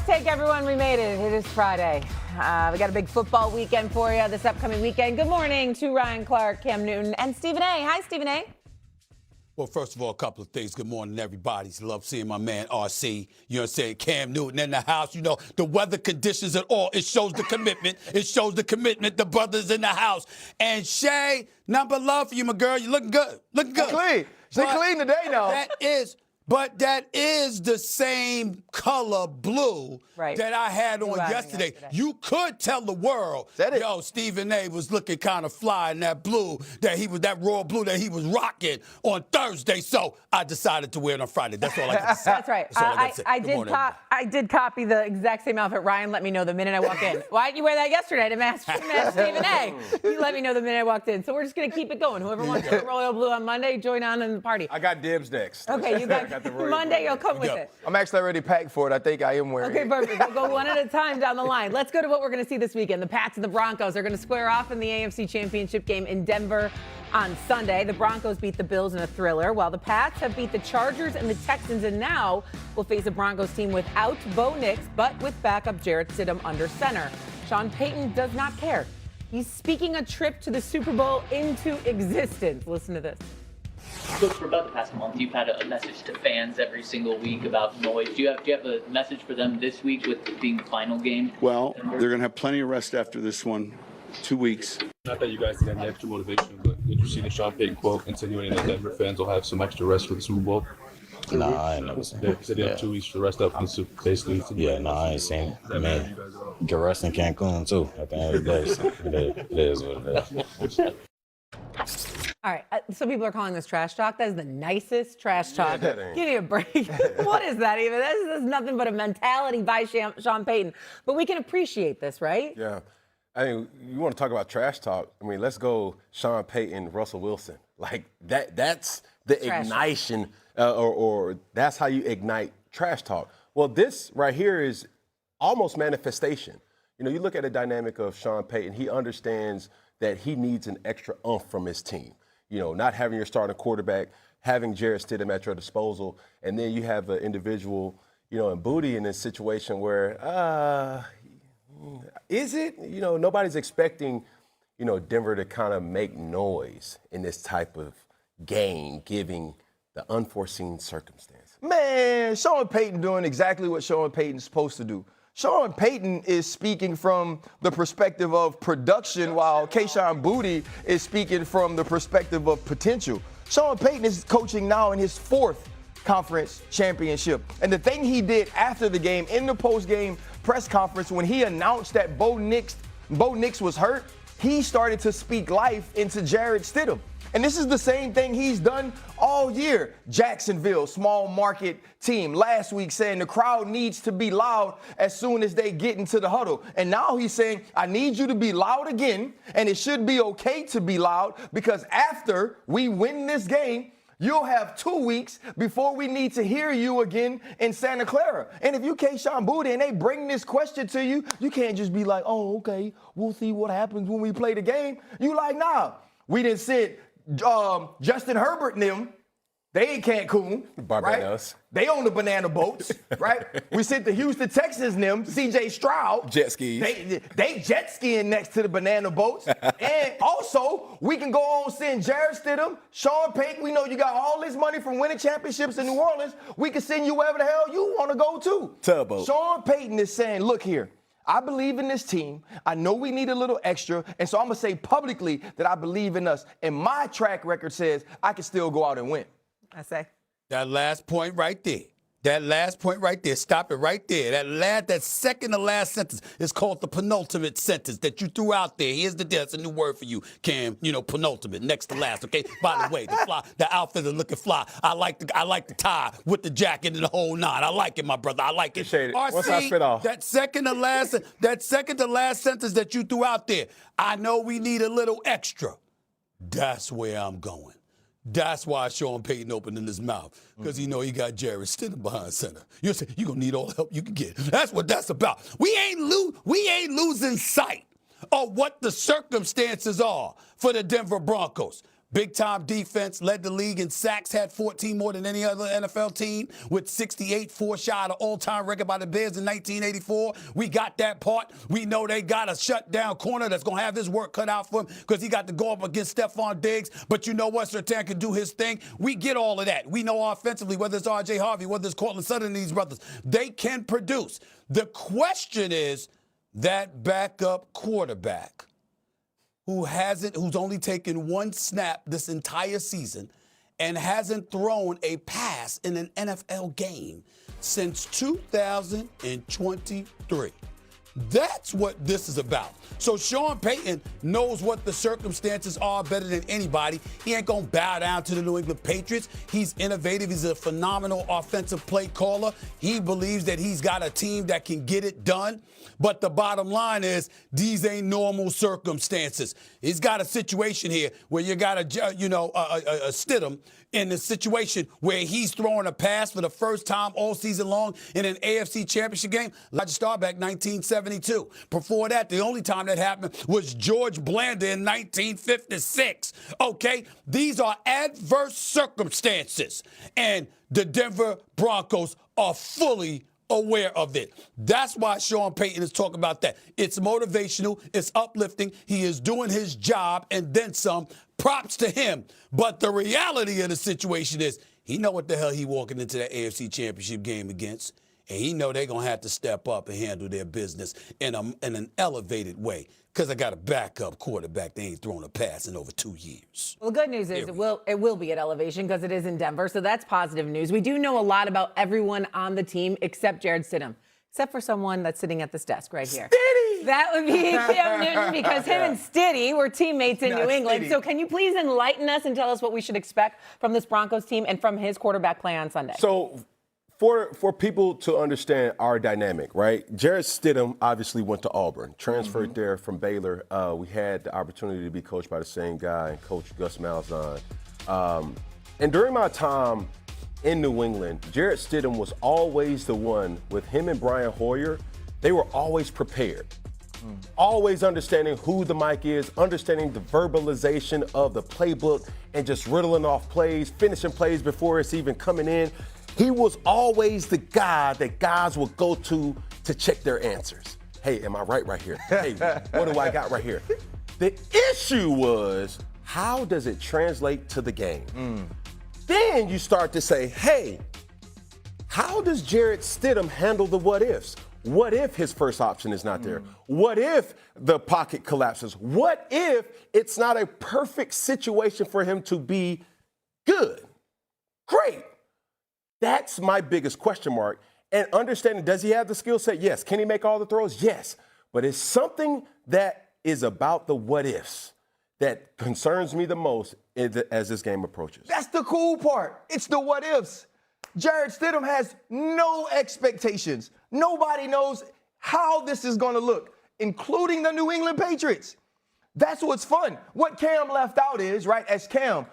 First take, everyone. We made it. It is Friday. We got a big football weekend for you this upcoming weekend. Good morning to Ryan Clark, Cam Newton, and Stephen A. Hi, Stephen A. Well, first of all, a couple of things. Good morning, everybody. Love seeing my man, RC. You know what I'm saying? Cam Newton in the house. You know, the weather conditions and all. It shows the commitment. It shows the commitment. The brothers in the house. And Shay, nothing but love for you, my girl. You looking good. Looking good. Clean. She clean today, now. That is the same color blue that I had on yesterday. You could tell the world, yo, Stephen A. was looking kind of fly in that blue, that royal blue that he was rocking on Thursday. So I decided to wear it on Friday. That's all I got to say. That's right. I did copy the exact same outfit. Ryan let me know the minute I walked in. Why didn't you wear that yesterday to match Stephen A? He let me know the minute I walked in. So we're just going to keep it going. Whoever wants to royal blue on Monday, join on in the party. I got dibs next. Okay, you got Monday, you'll come with it. I'm actually already packed for it. I think I am wearing it. Okay, perfect. We'll go one at a time down the line. Let's go to what we're going to see this weekend. The Pats and the Broncos are going to square off in the AFC Championship game in Denver on Sunday. The Broncos beat the Bills in a thriller, while the Pats have beat the Chargers and the Texans, and now will face a Broncos team without Bo Nix, but with backup Jarrett Stidham under center. Sean Payton does not care. He's speaking a trip to the Super Bowl into existence. Listen to this. Look, for about the past month, you've had a message to fans every single week about noise. Do you have a message for them this week with it being the final game? Well, they're going to have plenty of rest after this one, 2 weeks. Not that you guys need any extra motivation, but did you see the Sean Payton quote insinuating that Denver fans will have some extra rest for the Super Bowl? Nah, I ain't never seen it. He said they have 2 weeks to rest up from the Super basically. Yeah, no, I ain't seen it. Man, get rest in Cancun, too, at the end of the day. So it is what it is. All right, some people are calling this trash talk. That is the nicest trash talk. Give me a break. What is that even? This is nothing but a mentality by Sean Payton. But we can appreciate this, right? Yeah. I mean, you want to talk about trash talk? I mean, let's go Sean Payton, Russell Wilson. Like, that's the trash ignition, or that's how you ignite trash talk. Well, this right here is almost manifestation. You know, you look at the dynamic of Sean Payton, he understands that he needs an extra oomph from his team. You know, not having your starting quarterback, having Jarrett Stidham at your disposal, and then you have an individual, you know, in Boutte in this situation where, is it? You know, nobody's expecting, you know, Denver to kind of make noise in this type of game, giving the unforeseen circumstance. Man, Sean Payton doing exactly what Sean Payton's supposed to do. Sean Payton is speaking from the perspective of production, while Kayshon Boutte is speaking from the perspective of potential. Sean Payton is coaching now in his 4th conference championship. And the thing he did after the game, in the post-game press conference, when he announced that Bo Nix was hurt, he started to speak life into Jarrett Stidham. And this is the same thing he's done all year. Jacksonville, small market team, last week saying the crowd needs to be loud as soon as they get into the huddle. And now he's saying, I need you to be loud again, and it should be okay to be loud, because after we win this game, you'll have 2 weeks before we need to hear you again in Santa Clara. And if you Kayshon Boutte and they bring this question to you, you can't just be like, oh, okay, we'll see what happens when we play the game. You like, nah, we didn't sit Justin Herbert and them, they in Cancun, Barbados. Right? They own the banana boats, right? We sent the Houston Texans and them, C.J. Stroud. Jet skis. They jet skiing next to the banana boats. And also, we can go on send Jarrett Stidham, Sean Payton. We know you got all this money from winning championships in New Orleans. We can send you wherever the hell you want to go to. Tugboat. Sean Payton is saying, look here. I believe in this team. I know we need a little extra, and so I'm going to say publicly that I believe in us. And my track record says I can still go out and win. I say. That last point right there. Stop it right there. That second to last sentence is called the penultimate sentence that you threw out there. Here's that's a new word for you, Cam. You know, penultimate, next to last. Okay. By the way, the outfit is looking fly. I like the tie with the jacket and the whole nine. I like it, my brother. I like it. Appreciate it. Once I fit off. That second to last sentence that you threw out there. I know we need a little extra. That's where I'm going. That's why Sean Payton opening his mouth, because he know he got Jarrett Stidham behind center. You're saying you're gonna need all the help you can get. That's what that's about. We ain't losing sight of what the circumstances are for the Denver Broncos. Big-time defense, led the league in sacks, had 14 more than any other NFL team with 68, 4 shy of the all-time record by the Bears in 1984. We got that part. We know they got a shutdown corner that's going to have his work cut out for him because he got to go up against Stephon Diggs. But you know what? Surtain can do his thing. We get all of that. We know offensively, whether it's R.J. Harvey, whether it's Cortland Sutton and these brothers, they can produce. The question is that backup quarterback who's only taken one snap this entire season and hasn't thrown a pass in an NFL game since 2023. That's what this is about. So Sean Payton knows what the circumstances are better than anybody. He ain't going to bow down to the New England Patriots. He's innovative. He's a phenomenal offensive play caller. He believes that he's got a team that can get it done. But the bottom line is these ain't normal circumstances. He's got a situation here where you got a Stidham in the situation where he's throwing a pass for the first time all season long in an AFC championship game. Elijah Staubach, 1972. Before that, the only time that happened was George Blanda in 1956. Okay? These are adverse circumstances. And the Denver Broncos are fully aware of it. That's why Sean Payton is talking about that. It's motivational. It's uplifting. He is doing his job and then some. Props to him. But the reality of the situation is he know what the hell he walking into that AFC championship game against. And he know they're going to have to step up and handle their business in an elevated way. Because I got a backup quarterback. They ain't thrown a pass in over 2 years. Well, the good news is it will be at elevation because it is in Denver. So that's positive news. We do know a lot about everyone on the team except Jarrett Stidham. Except for someone that's sitting at this desk right here. Stiddy! That would be Cam Newton because him and Stiddy were teammates in New England. Stiddy. So can you please enlighten us and tell us what we should expect from this Broncos team and from his quarterback play on Sunday? So for people to understand our dynamic, right? Jarrett Stidham obviously went to Auburn, transferred there from Baylor. We had the opportunity to be coached by the same guy, Coach Gus Malzahn. And during my time in New England, Jarrett Stidham was always the one with him and Brian Hoyer. They were always prepared, always understanding who the mic is, understanding the verbalization of the playbook, and just riddling off plays, finishing plays before it's even coming in. He was always the guy that guys would go to check their answers. Hey, am I right here? Hey, what do I got right here? The issue was, how does it translate to the game? Then you start to say, hey, how does Jarrett Stidham handle the what ifs? What if his first option is not there? What if the pocket collapses? What if it's not a perfect situation for him to be good? Great. That's my biggest question mark. And understanding, does he have the skill set? Yes. Can he make all the throws? Yes. But it's something that is about the what ifs that concerns me the most as this game approaches. That's the cool part. It's the what ifs. Jarrett Stidham has no expectations. Nobody knows how this is going to look, including the New England Patriots. That's what's fun. What Cam left out is, right, as Cam,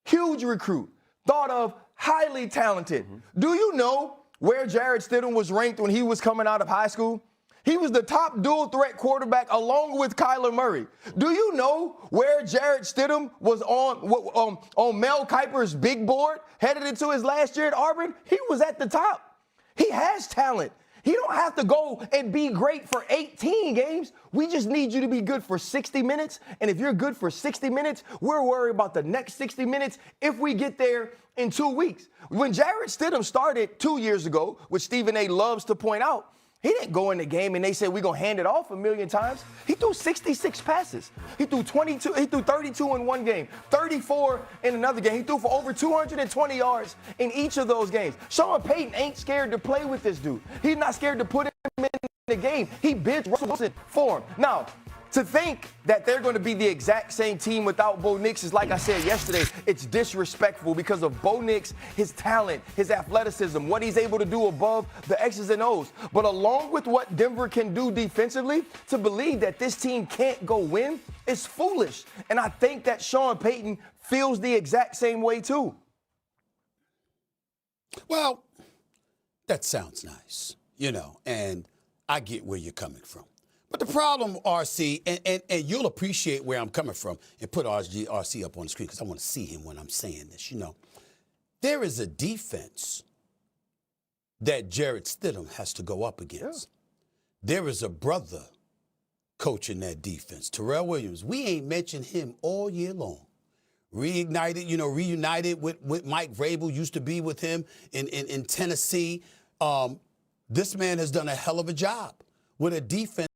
huge recruit, thought of highly talented. Do you know where Jarrett Stidham was ranked when he was coming out of high school? He was the top dual threat quarterback along with Kyler Murray. Do you know where Jarrett Stidham was on Mel Kiper's big board headed into his last year at Auburn? He was at the top. He has talent. He don't have to go and be great for 18 games. We just need you to be good for 60 minutes. And if you're good for 60 minutes, we're worried about the next 60 minutes if we get there in 2 weeks. When Jarrett Stidham started 2 years ago, which Stephen A. loves to point out, he didn't go in the game and they said we're going to hand it off a million times. He threw 66 passes. He threw 32 in one game, 34 in another game. He threw for over 220 yards in each of those games. Sean Payton ain't scared to play with this dude. He's not scared to put him in the game. He bids Russell Wilson for him. Now, to think that they're going to be the exact same team without Bo Nix is, like I said yesterday, it's disrespectful because of Bo Nix, his talent, his athleticism, what he's able to do above the X's and O's. But along with what Denver can do defensively, to believe that this team can't go win is foolish. And I think that Sean Payton feels the exact same way too. Well, that sounds nice, and I get where you're coming from. But the problem, RC, and you'll appreciate where I'm coming from, and put RC up on the screen because I want to see him when I'm saying this. There is a defense that Jarrett Stidham has to go up against. Yeah. There is a brother coaching that defense, Terrell Williams. We ain't mentioned him all year long. Reunited with Mike Vrabel, used to be with him in Tennessee. This man has done a hell of a job with a defense